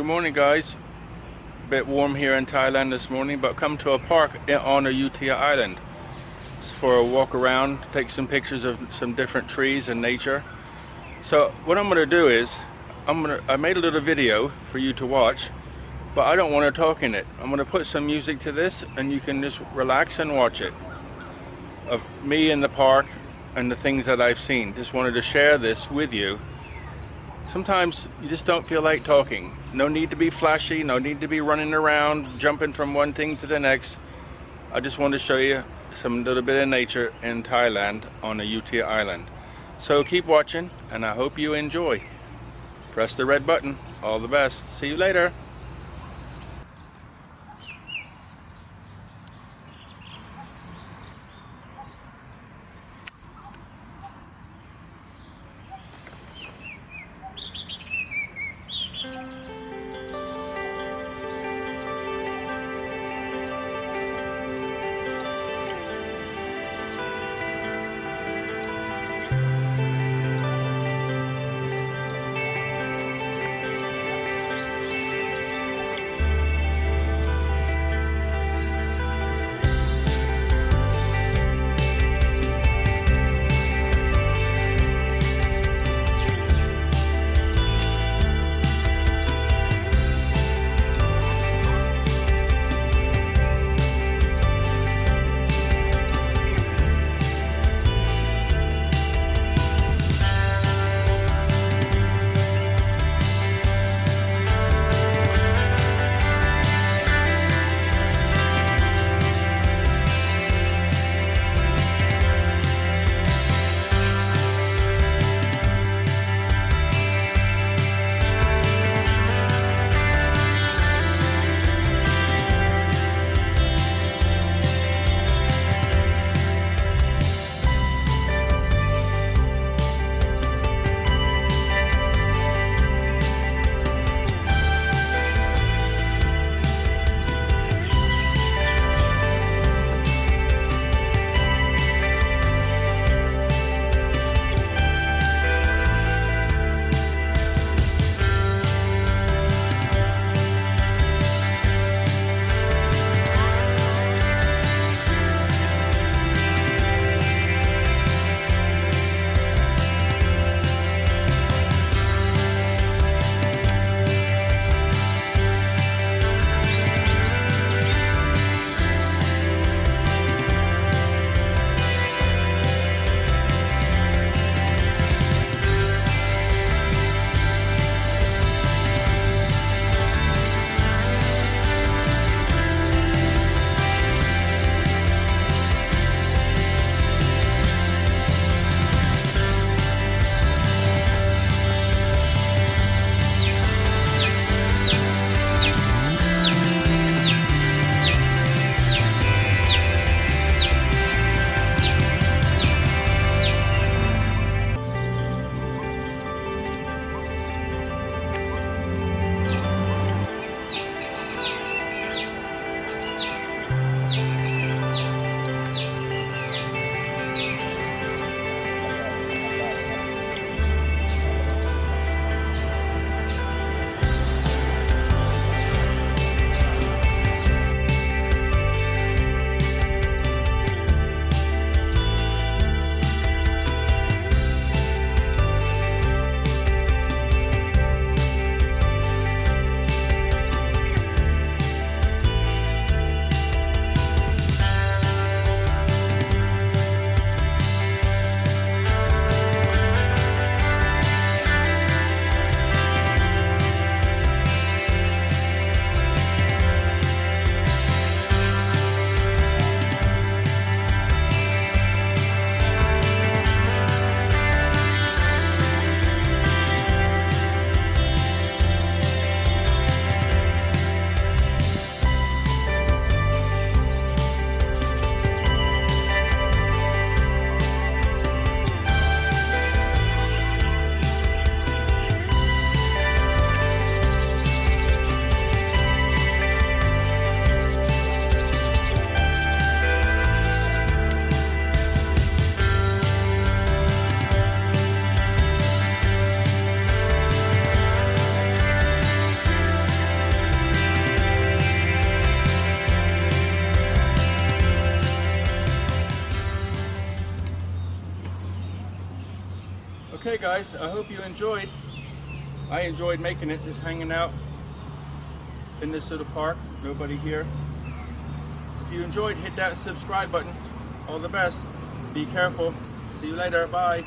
Good morning, guys. Bit warm here in Thailand this morning, but come to a park on Ayutthaya Island for a walk around, take some pictures of some different trees and nature. So what I'm going to do is I made a little video for you to watch, but I don't want to talk in it. I'm going to put some music to this and you can just relax and watch it, of me in the park and the things that I've seen. Just wanted to share this with you. Sometimes you just don't feel like talking. No need to be flashy, no need to be running around, jumping from one thing to the next. I just want to show you some little bit of nature in Thailand on Ayutthaya Island. So keep watching and I hope you enjoy. Press the red button. All the best. See you later. Okay guys, I hope you enjoyed. I enjoyed making it, just hanging out in this little park. Nobody here. If you enjoyed, hit that subscribe button. All the best. Be careful. See you later. Bye.